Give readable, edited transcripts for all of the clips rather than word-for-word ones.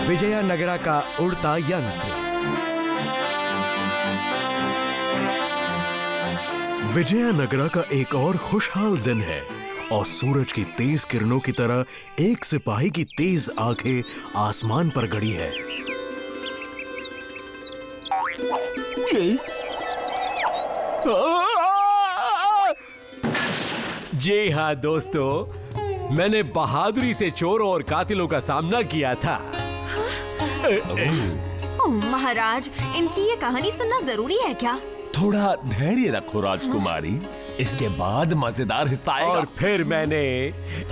विजयनगरा का उड़ता यंत्र। विजयनगरा का एक और खुशहाल दिन है और सूरज की तेज किरणों की तरह एक सिपाही की तेज आंखें आसमान पर गड़ी है। जी हाँ दोस्तों, मैंने बहादुरी से चोरों और कातिलों का सामना किया था। महाराज, इनकी ये कहानी सुनना जरूरी है क्या? थोड़ा धैर्य रखो राजकुमारी, इसके बाद मजेदार हिस्सा आएगा। और फिर मैंने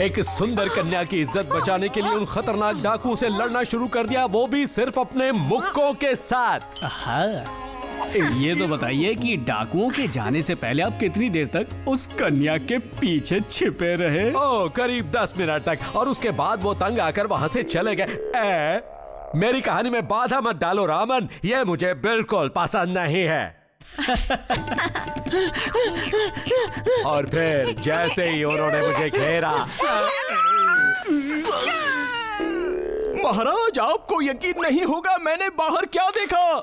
एक सुंदर कन्या की इज्जत बचाने के लिए उन खतरनाक डाकुओं से लड़ना शुरू कर दिया, वो भी सिर्फ अपने मुक्कों के साथ। हाँ, ये तो बताइए कि डाकुओं के जाने से पहले आप कितनी देर तक उस कन्या के पीछे छिपे रहे? ओह, करीब 10 मिनट तक, और उसके बाद वो तंग आकर वहां से चले गए। मेरी कहानी में बाधा मत डालो रामन, ये मुझे बिल्कुल पसंद नहीं है। और फिर जैसे ही उन्होंने मुझे घेरा। महाराज, आपको यकीन नहीं होगा, मैंने बाहर क्या देखा।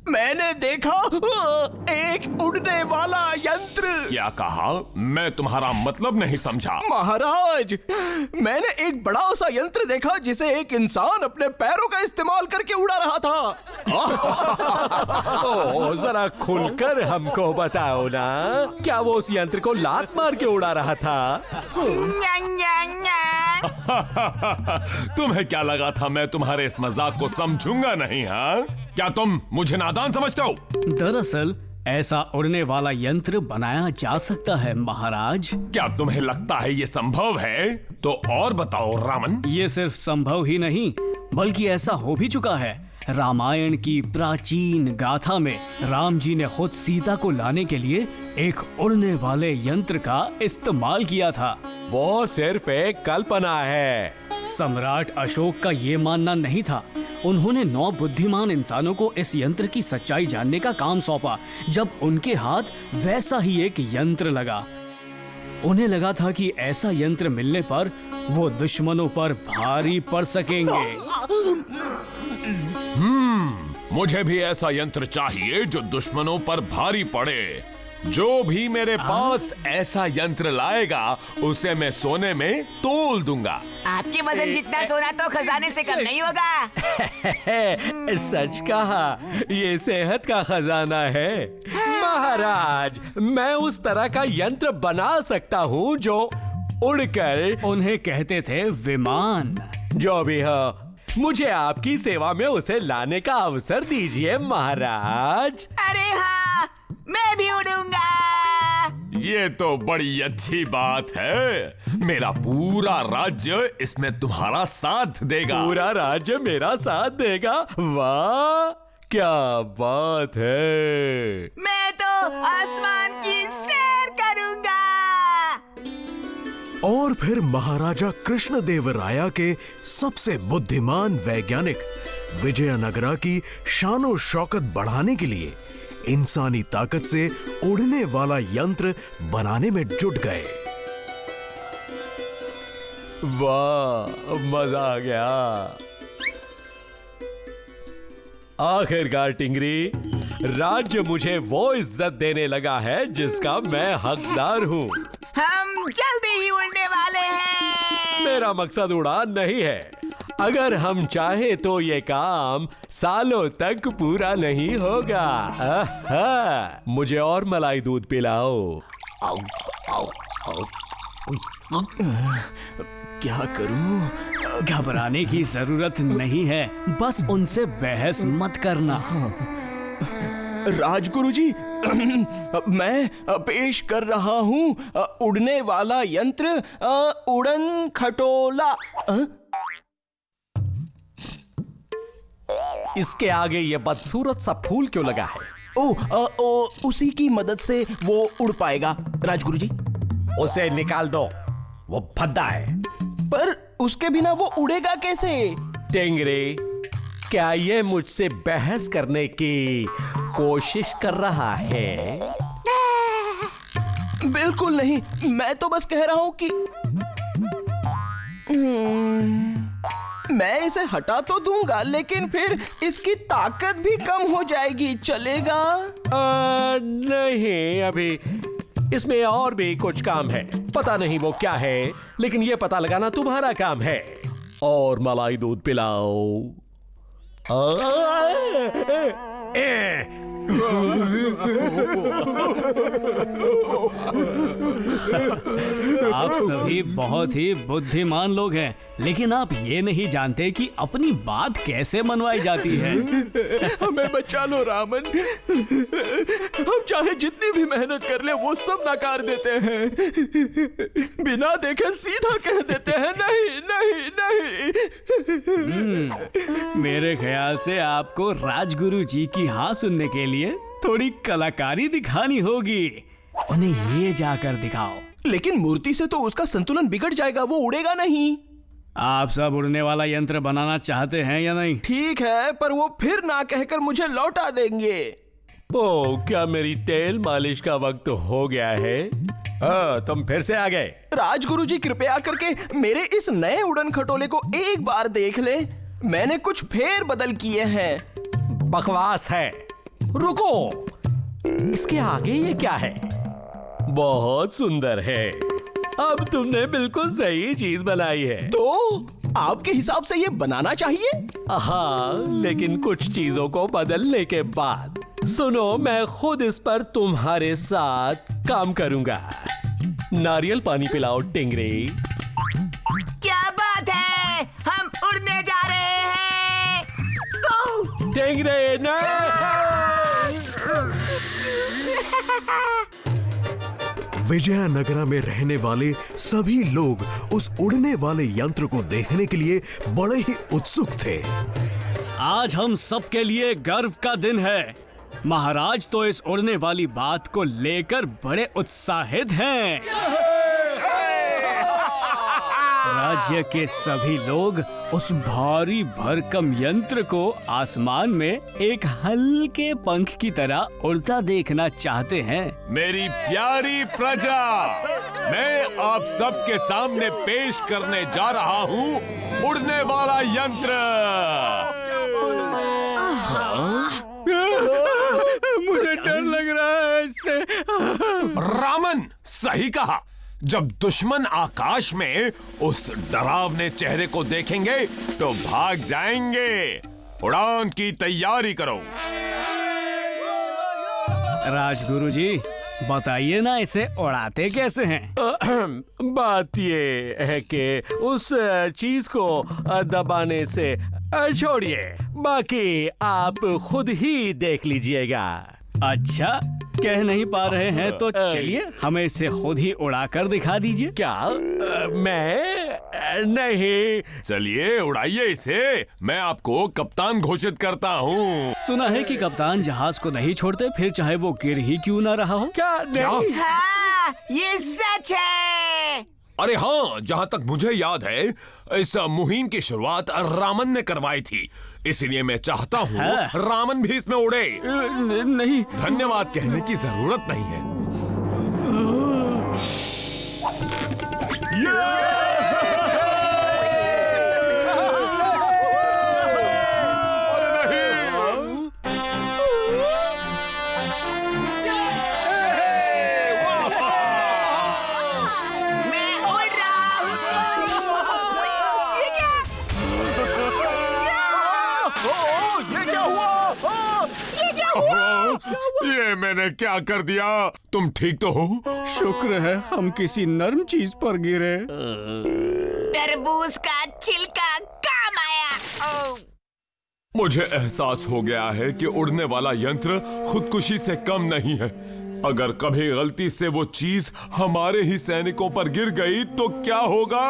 मैंने देखा एक उड़ने वाला यंत्र। क्या कहा? मैं तुम्हारा मतलब नहीं समझा। महाराज, मैंने एक बड़ा सा यंत्र देखा जिसे एक इंसान अपने पैरों का इस्तेमाल करके उड़ा रहा था। ओह, जरा खुलकर हमको बताओ ना, क्या वो उस यंत्र को लात मार के उड़ा रहा था? तुम्हें क्या लगा था मैं तुम्हारे इस मजाक को समझूंगा नहीं? हाँ, क्या तुम मुझे नादान समझते हो? दरअसल ऐसा उड़ने वाला यंत्र बनाया जा सकता है महाराज। क्या तुम्हें लगता है ये संभव है? तो और बताओ रामन। ये सिर्फ संभव ही नहीं, बल्कि ऐसा हो भी चुका है। रामायण की प्राचीन गाथा में राम जी ने खुद सीता को लाने के लिए एक उड़ने वाले यंत्र का इस्तेमाल किया था। वो सिर्फ एक कल्पना है। सम्राट अशोक का ये मानना नहीं था। उन्होंने 9 बुद्धिमान इंसानों को इस यंत्र की सच्चाई जानने का काम सौंपा। जब उनके हाथ वैसा ही एक यंत्र लगा, उन्हें लगा था कि ऐसा यंत्र मिलने पर वो दुश्मनों पर भारी पड़ सकेंगे। मुझे भी ऐसा यंत्र चाहिए जो दुश्मनों पर भारी पड़े। जो भी मेरे पास ऐसा यंत्र लाएगा उसे मैं सोने में तोल दूंगा। आपके वजन जितना सोना तो खजाने से कम नहीं होगा। सच कहा, ये सेहत का खजाना है। महाराज, मैं उस तरह का यंत्र बना सकता हूँ जो उड़कर, उन्हें कहते थे विमान। जो भी हो, मुझे आपकी सेवा में उसे लाने का अवसर दीजिए महाराज। अरे हाँ, मैं भी उड़ूंगा। ये तो बड़ी अच्छी बात है। मेरा पूरा राज्य इसमें तुम्हारा साथ देगा। पूरा राज्य मेरा साथ देगा? वाह, क्या बात है। मैं तो आसमान की सैर करूंगा। और फिर महाराजा कृष्णदेवराया के सबसे बुद्धिमान वैज्ञानिक विजयनगरा की शानो शौकत बढ़ाने के लिए इंसानी ताकत से उड़ने वाला यंत्र बनाने में जुट गए। वाह, मजा आ गया। आखिरकार टिंगरी, राज्य मुझे वो इज्जत देने लगा है जिसका मैं हकदार हूँ। हम जल्दी ही उड़ने वाले हैं। मेरा मकसद उड़ान नहीं है। अगर हम चाहे तो ये काम सालों तक पूरा नहीं होगा। मुझे और मलाई दूध पिलाओ। क्या करूं? घबराने की जरूरत नहीं है, बस उनसे बहस मत करना। राजगुरु जी, मैं पेश कर रहा हूँ उड़ने वाला यंत्र, उड़न खटोला। इसके आगे ये बदसूरत सा फूल क्यों लगा है? उसी की मदद से वो उड़ पाएगा राजगुरु जी। उसे निकाल दो, वो भद्दा है। पर उसके बिना वो उड़ेगा कैसे? टेंगरे, क्या ये मुझसे बहस करने की कोशिश कर रहा है? बिल्कुल नहीं, मैं तो बस कह रहा हूं कि मैं इसे हटा तो दूंगा, लेकिन फिर इसकी ताकत भी कम हो जाएगी। चलेगा? नहीं, अभी इसमें और भी कुछ काम है। पता नहीं वो क्या है, लेकिन ये पता लगाना तुम्हारा काम है। और मलाई दूध पिलाओ। आप सभी बहुत ही बुद्धिमान लोग हैं, लेकिन आप ये नहीं जानते कि अपनी बात कैसे मनवाई जाती है। हमें बचा लो रामन। हम चाहे जितनी भी मेहनत कर ले, वो सब नकार देते हैं। बिना देखे सीधा कह देते हैं नहीं नहीं नहीं। मेरे ख्याल से आपको राजगुरु जी की हाँ सुनने के लिए थोड़ी कलाकारी दिखानी होगी। उन्हें ये जाकर दिखाओ। लेकिन मूर्ति से तो उसका संतुलन बिगड़ जाएगा, वो उड़ेगा नहीं। आप सब उड़ने वाला यंत्र बनाना चाहते हैं या नहीं? ठीक है, पर वो फिर ना कहकर मुझे लौटा देंगे। ओ, क्या मेरी तेल मालिश का वक्त हो गया है? तुम फिर से आ गए। राजगुरु जी कृपया करके मेरे इस नए उड़न खटोले को एक बार देख ले। मैंने कुछ फेर बदल किए हैं। बकवास है। रुको, इसके आगे ये क्या है? बहुत सुंदर है। अब तुमने बिल्कुल सही चीज बनाई है। तो आपके हिसाब से ये बनाना चाहिए? हाँ, लेकिन कुछ चीजों को बदलने के बाद। सुनो, मैं खुद इस पर तुम्हारे साथ काम करूंगा। नारियल पानी पिलाओ टिंगरे। क्या बात है, हम उड़ने जा रहे हैं। ओह, टिंगरे ना। विजयनगरा में रहने वाले सभी लोग उस उड़ने वाले यंत्र को देखने के लिए बड़े ही उत्सुक थे। आज हम सबके लिए गर्व का दिन है। महाराज तो इस उड़ने वाली बात को लेकर बड़े उत्साहित हैं। राज्य के सभी लोग उस भारी भरकम यंत्र को आसमान में एक हल्के पंख की तरह उड़ता देखना चाहते हैं। मेरी प्यारी प्रजा, मैं आप सबके सामने पेश करने जा रहा हूँ उड़ने वाला यंत्र। मुझे डर लग रहा है इससे। रामन, सही कहा। जब दुश्मन आकाश में उस डरावने चेहरे को देखेंगे तो भाग जाएंगे। उड़ान की तैयारी करो। राजगुरु जी, बताइए ना, इसे उड़ाते कैसे हैं? बात ये है कि उस चीज को दबाने से छोड़िए, बाकी आप खुद ही देख लीजिएगा। अच्छा, कह नहीं पा रहे हैं तो चलिए हमें इसे खुद ही उड़ाकर दिखा दीजिए। क्या? मैं नहीं। चलिए उड़ाइए इसे। मैं आपको कप्तान घोषित करता हूँ। सुना है कि कप्तान जहाज को नहीं छोड़ते, फिर चाहे वो गिर ही क्यों ना रहा हो। क्या? नहीं। हाँ, ये सच है। अरे हाँ, जहाँ तक मुझे याद है, इस मुहिम की शुरुआत रामन ने करवाई थी। इसलिए मैं चाहता हूँ रामन भी इसमें उड़े। नहीं, धन्यवाद कहने की जरूरत नहीं है। मैं उड़ रहा हूँ। ये क्या? ये क्या हुआ? ये क्या हुआ? ये मैंने क्या कर दिया? तुम ठीक तो हो? शुक्र है हम किसी नर्म चीज पर गिरे। तरबूज का छिलका काम आया। ओह, मुझे एहसास हो गया है कि उड़ने वाला यंत्र खुदकुशी से कम नहीं है। अगर कभी गलती से वो चीज हमारे ही सैनिकों पर गिर गई तो क्या होगा?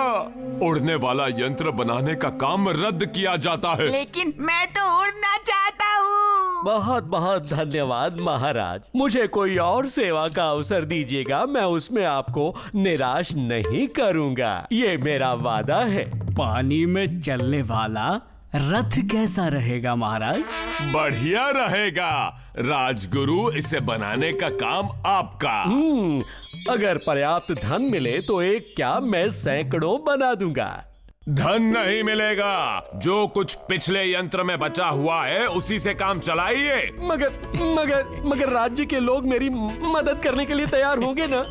उड़ने वाला यंत्र बनाने का काम रद्द किया जाता है। लेकिन मैं तो उड़ना चाहता हूँ। बहुत बहुत धन्यवाद महाराज। मुझे कोई और सेवा का अवसर दीजिएगा, मैं उसमें आपको निराश नहीं करूंगा। ये मेरा वादा है। पानी में चलने वाला रथ कैसा रहेगा महाराज? बढ़िया रहेगा राजगुरु। इसे बनाने का काम आपका। अगर पर्याप्त धन मिले तो एक क्या, मैं सैकड़ों बना दूंगा। धन नहीं मिलेगा। जो कुछ पिछले यंत्र में बचा हुआ है उसी से काम चलाइए। मगर राज्य के लोग मेरी मदद करने के लिए तैयार होंगे ना?